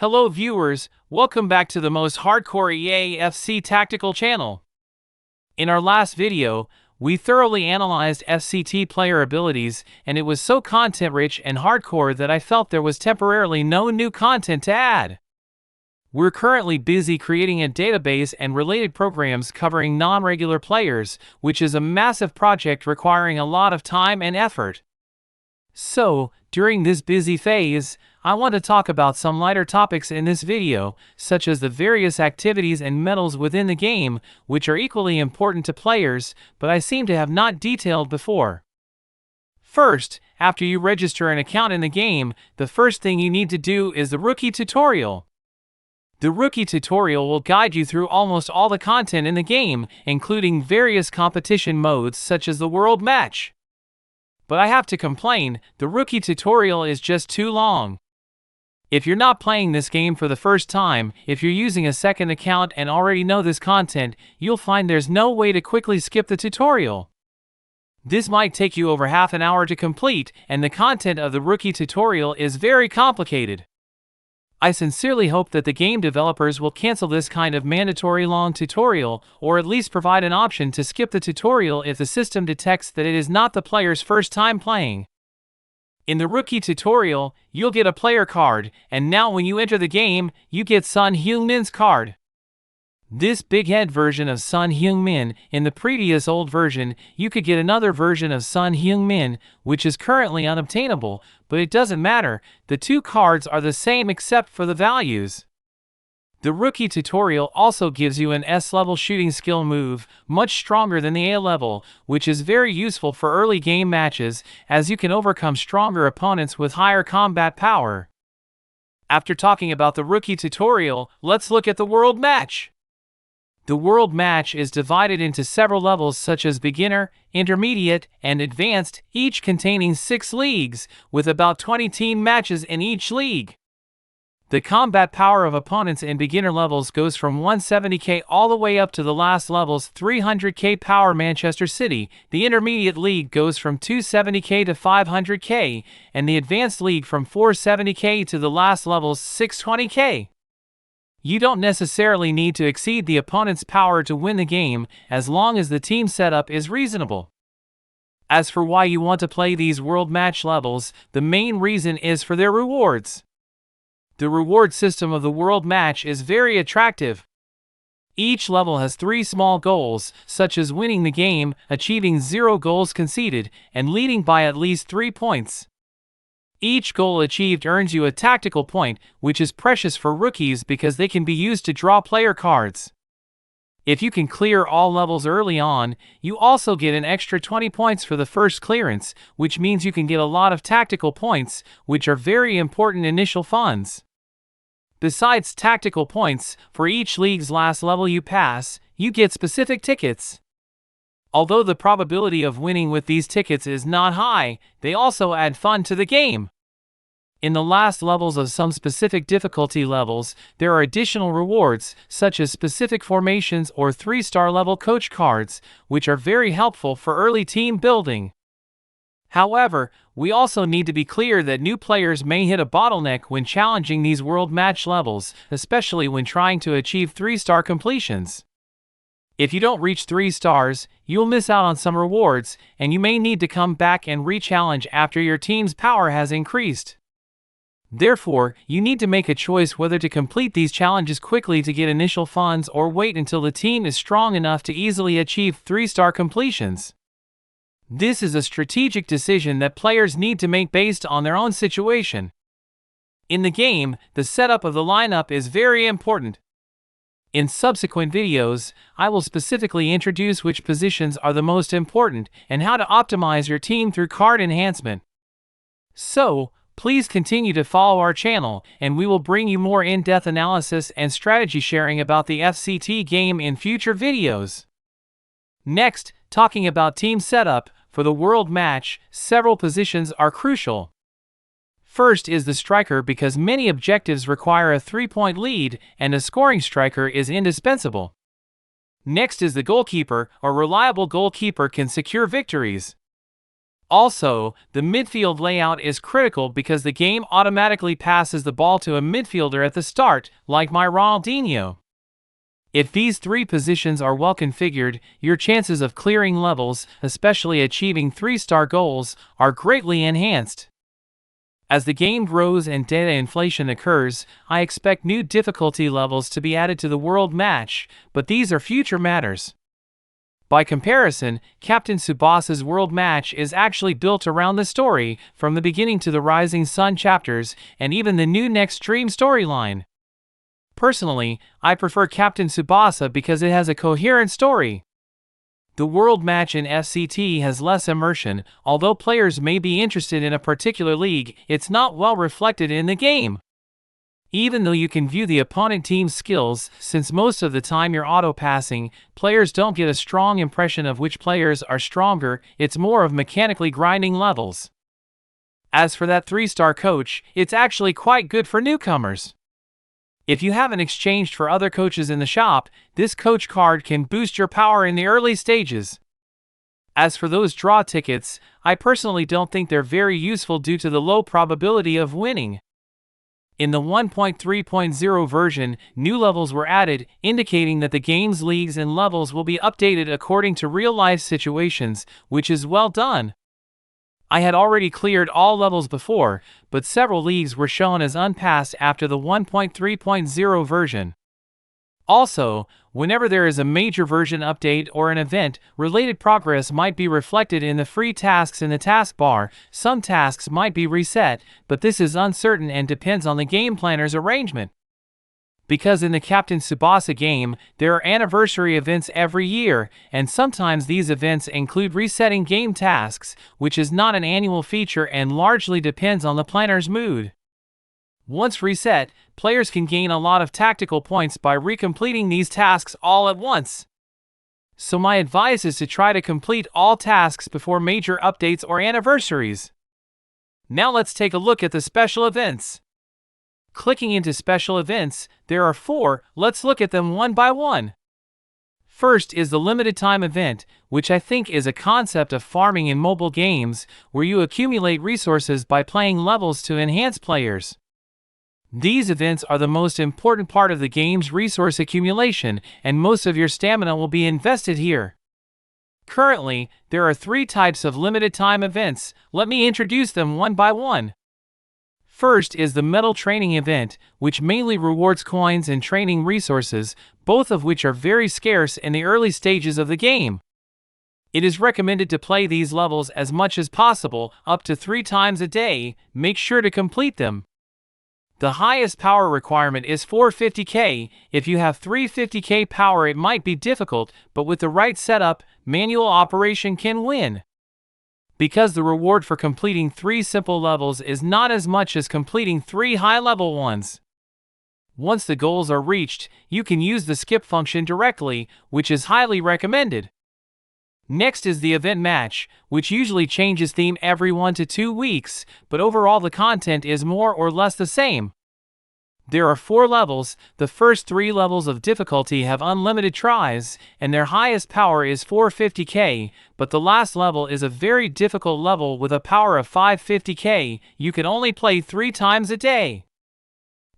Hello viewers, welcome back to the most hardcore EA FC tactical channel. In our last video, we thoroughly analyzed FCT player abilities, and it was so content-rich and hardcore that I felt there was temporarily no new content to add. We're currently busy creating a database and related programs covering non-regular players, which is a massive project requiring a lot of time and effort. So, during this busy phase, I want to talk about some lighter topics in this video, such as the various activities and medals within the game, which are equally important to players, but I seem to have not detailed before. First, after you register an account in the game, the first thing you need to do is the rookie tutorial. The rookie tutorial will guide you through almost all the content in the game, including various competition modes such as the World Match. But I have to complain, the rookie tutorial is just too long. If you're not playing this game for the first time, if you're using a second account and already know this content, you'll find there's no way to quickly skip the tutorial. This might take you over half an hour to complete, and the content of the rookie tutorial is very complicated. I sincerely hope that the game developers will cancel this kind of mandatory long tutorial, or at least provide an option to skip the tutorial if the system detects that it is not the player's first time playing. In the rookie tutorial, you'll get a player card, and now when you enter the game, you get Son Heung-min's card. This big head version of Son Heung-min, in the previous old version, you could get another version of Son Heung-min, which is currently unobtainable, but it doesn't matter, the two cards are the same except for the values. The rookie tutorial also gives you an S-level shooting skill move, much stronger than the A-level, which is very useful for early game matches, as you can overcome stronger opponents with higher combat power. After talking about the rookie tutorial, let's look at the World Match. The World Match is divided into several levels such as Beginner, Intermediate, and Advanced, each containing 6 leagues, with about 20 team matches in each league. The combat power of opponents in beginner levels goes from 170k all the way up to the last level's 300k power Manchester City, the Intermediate League goes from 270k to 500k, and the Advanced League from 470k to the last level's 620k. You don't necessarily need to exceed the opponent's power to win the game, as long as the team setup is reasonable. As for why you want to play these World Match levels, the main reason is for their rewards. The reward system of the World Match is very attractive. Each level has 3 small goals, such as winning the game, achieving 0 goals conceded, and leading by at least 3 points. Each goal achieved earns you a tactical point, which is precious for rookies because they can be used to draw player cards. If you can clear all levels early on, you also get an extra 20 points for the first clearance, which means you can get a lot of tactical points, which are very important initial funds. Besides tactical points, for each league's last level you pass, you get specific tickets. Although the probability of winning with these tickets is not high, they also add fun to the game. In the last levels of some specific difficulty levels, there are additional rewards, such as specific formations or 3-star level coach cards, which are very helpful for early team building. However, we also need to be clear that new players may hit a bottleneck when challenging these World Match levels, especially when trying to achieve 3-star completions. If you don't reach 3 stars, you'll miss out on some rewards, and you may need to come back and re-challenge after your team's power has increased. Therefore, you need to make a choice whether to complete these challenges quickly to get initial funds or wait until the team is strong enough to easily achieve 3-star completions. This is a strategic decision that players need to make based on their own situation. In the game, the setup of the lineup is very important. In subsequent videos, I will specifically introduce which positions are the most important and how to optimize your team through card enhancement. So, please continue to follow our channel, and we will bring you more in-depth analysis and strategy sharing about the FCT game in future videos. Next, talking about team setup, for the World Match, several positions are crucial. First is the striker because many objectives require a 3-point lead, and a scoring striker is indispensable. Next is the goalkeeper. A reliable goalkeeper can secure victories. Also, the midfield layout is critical because the game automatically passes the ball to a midfielder at the start, like my Ronaldinho. If these three positions are well configured, your chances of clearing levels, especially achieving 3-star goals, are greatly enhanced. As the game grows and data inflation occurs, I expect new difficulty levels to be added to the world match, but these are future matters. By comparison, Captain Tsubasa's world match is actually built around the story, from the beginning to the Rising Sun chapters, and even the new Next Dream storyline. Personally, I prefer Captain Tsubasa because it has a coherent story. The world match in FCT has less immersion. Although players may be interested in a particular league, it's not well reflected in the game. Even though you can view the opponent team's skills, since most of the time you're auto-passing, players don't get a strong impression of which players are stronger. It's more of mechanically grinding levels. As for that 3-star coach, it's actually quite good for newcomers. If you haven't exchanged for other coaches in the shop, this coach card can boost your power in the early stages. As for those draw tickets, I personally don't think they're very useful due to the low probability of winning. In the 1.3.0 version, new levels were added, indicating that the game's leagues and levels will be updated according to real-life situations, which is well done. I had already cleared all levels before, but several leagues were shown as unpassed after the 1.3.0 version. Also, whenever there is a major version update or an event, related progress might be reflected in the free tasks in the taskbar. Some tasks might be reset, but this is uncertain and depends on the game planner's arrangement. Because in the Captain Tsubasa game, there are anniversary events every year, and sometimes these events include resetting game tasks, which is not an annual feature and largely depends on the planner's mood. Once reset, players can gain a lot of tactical points by recompleting these tasks all at once. So my advice is to try to complete all tasks before major updates or anniversaries. Now let's take a look at the special events. Clicking into special events, there are 4, let's look at them one by one. First is the limited time event, which I think is a concept of farming in mobile games, where you accumulate resources by playing levels to enhance players. These events are the most important part of the game's resource accumulation, and most of your stamina will be invested here. Currently, there are 3 types of limited time events. Let me introduce them one by one. First is the Medal Training event, which mainly rewards coins and training resources, both of which are very scarce in the early stages of the game. It is recommended to play these levels as much as possible, up to 3 times a day. Make sure to complete them. The highest power requirement is 450k. If you have 350k power, it might be difficult, but with the right setup, manual operation can win. Because the reward for completing 3 simple levels is not as much as completing 3 high-level ones. Once the goals are reached, you can use the skip function directly, which is highly recommended. Next is the event match, which usually changes theme every 1 to 2 weeks, but overall the content is more or less the same. There are 4 levels. The first 3 levels of difficulty have unlimited tries, and their highest power is 450k, but the last level is a very difficult level with a power of 550k. You can only play 3 times a day.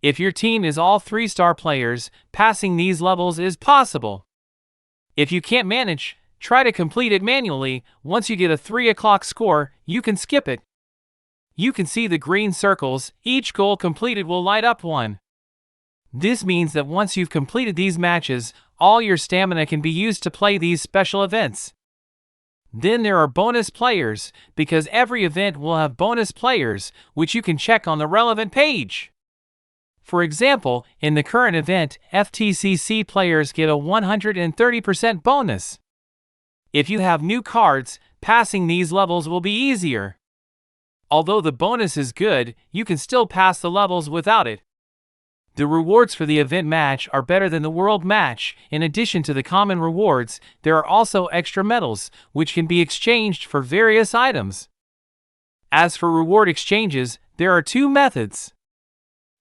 If your team is all 3-star players, passing these levels is possible. If you can't manage, try to complete it manually. Once you get a 3 o'clock score, you can skip it. You can see the green circles. Each goal completed will light up 1. This means that once you've completed these matches, all your stamina can be used to play these special events. Then there are bonus players, because every event will have bonus players, which you can check on the relevant page. For example, in the current event, FTCC players get a 130% bonus. If you have new cards, passing these levels will be easier. Although the bonus is good, you can still pass the levels without it. The rewards for the event match are better than the world match. In addition to the common rewards, there are also extra medals, which can be exchanged for various items. As for reward exchanges, there are 2 methods.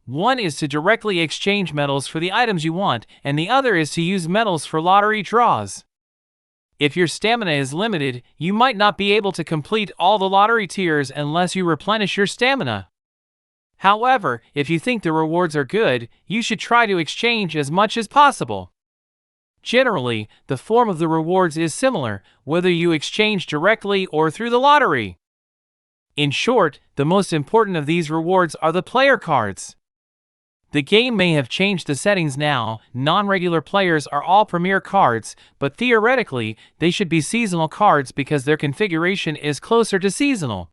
One is to directly exchange medals for the items you want, and the other is to use medals for lottery draws. If your stamina is limited, you might not be able to complete all the lottery tiers unless you replenish your stamina. However, if you think the rewards are good, you should try to exchange as much as possible. Generally, the form of the rewards is similar, whether you exchange directly or through the lottery. In short, the most important of these rewards are the player cards. The game may have changed the settings now. Non-regular players are all premier cards, but theoretically, they should be seasonal cards because their configuration is closer to seasonal.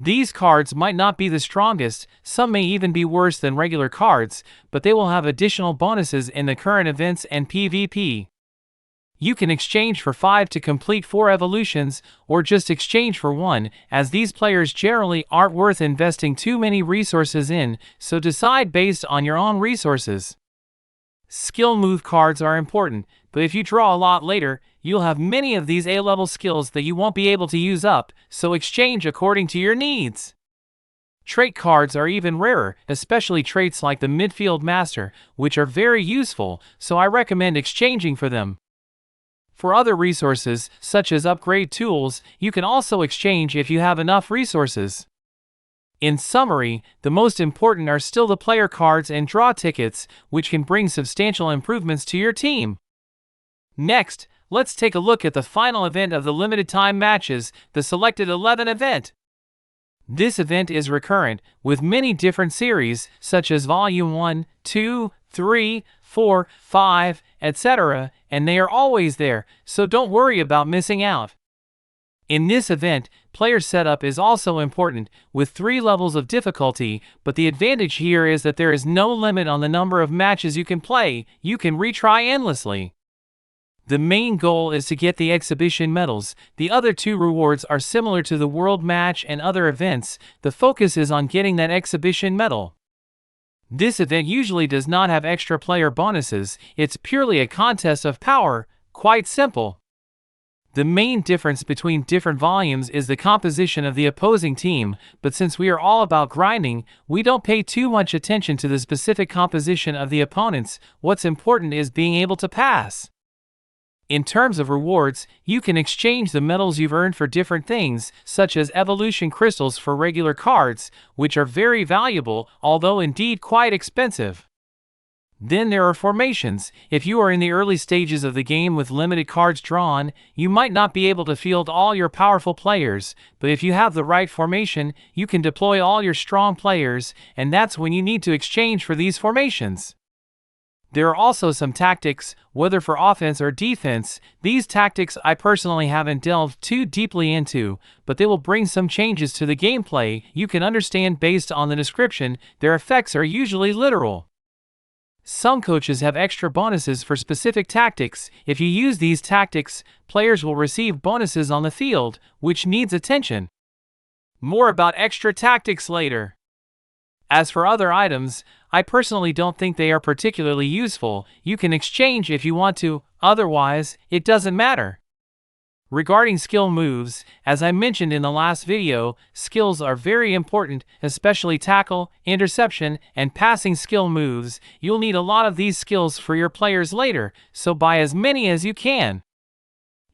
These cards might not be the strongest, some may even be worse than regular cards, but they will have additional bonuses in the current events and PvP. You can exchange for 5 to complete 4 evolutions, or just exchange for 1, as these players generally aren't worth investing too many resources in, so decide based on your own resources. Skill move cards are important, but if you draw a lot later, you'll have many of these A-level skills that you won't be able to use up, so exchange according to your needs. Trait cards are even rarer, especially traits like the Midfield Master, which are very useful, so I recommend exchanging for them. For other resources, such as upgrade tools, you can also exchange if you have enough resources. In summary, the most important are still the player cards and draw tickets, which can bring substantial improvements to your team. Next, let's take a look at the final event of the limited time matches, the Selected 11 event. This event is recurrent, with many different series, such as Volume 1, 2, 3, 4, 5, etc., and they are always there, so don't worry about missing out. In this event, player setup is also important, with 3 levels of difficulty, but the advantage here is that there is no limit on the number of matches you can play. You can retry endlessly. The main goal is to get the exhibition medals. The other 2 rewards are similar to the world match and other events. The focus is on getting that exhibition medal. This event usually does not have extra player bonuses. It's purely a contest of power, quite simple. The main difference between different volumes is the composition of the opposing team, but since we are all about grinding, we don't pay too much attention to the specific composition of the opponents. What's important is being able to pass. In terms of rewards, you can exchange the medals you've earned for different things, such as evolution crystals for regular cards, which are very valuable, although indeed quite expensive. Then there are formations. If you are in the early stages of the game with limited cards drawn, you might not be able to field all your powerful players, but if you have the right formation, you can deploy all your strong players, and that's when you need to exchange for these formations. There are also some tactics, whether for offense or defense. These tactics I personally haven't delved too deeply into, but they will bring some changes to the gameplay. You can understand based on the description. Their effects are usually literal. Some coaches have extra bonuses for specific tactics. If you use these tactics, players will receive bonuses on the field, which needs attention. More about extra tactics later. As for other items, I personally don't think they are particularly useful. You can exchange if you want to, otherwise, it doesn't matter. Regarding skill moves, as I mentioned in the last video, skills are very important, especially tackle, interception, and passing skill moves. You'll need a lot of these skills for your players later, so buy as many as you can.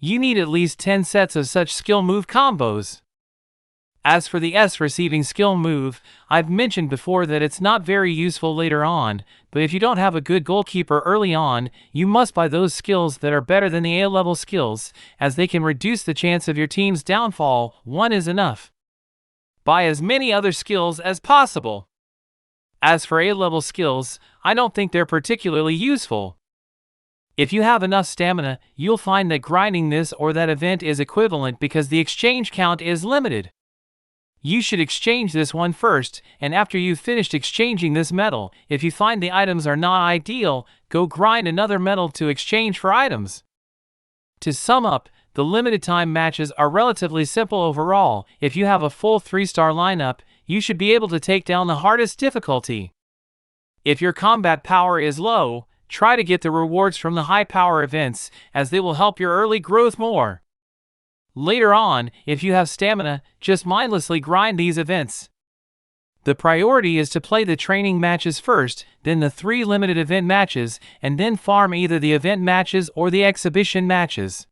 You need at least 10 sets of such skill move combos. As for the S receiving skill move, I've mentioned before that it's not very useful later on, but if you don't have a good goalkeeper early on, you must buy those skills that are better than the A-level skills, as they can reduce the chance of your team's downfall. 1 is enough. Buy as many other skills as possible. As for A-level skills, I don't think they're particularly useful. If you have enough stamina, you'll find that grinding this or that event is equivalent because the exchange count is limited. You should exchange this one first, and after you've finished exchanging this medal, if you find the items are not ideal, go grind another medal to exchange for items. To sum up, the limited time matches are relatively simple overall. If you have a full 3-star lineup, you should be able to take down the hardest difficulty. If your combat power is low, try to get the rewards from the high power events, as they will help your early growth more. Later on, if you have stamina, just mindlessly grind these events. The priority is to play the training matches first, then the 3 limited event matches, and then farm either the event matches or the exhibition matches.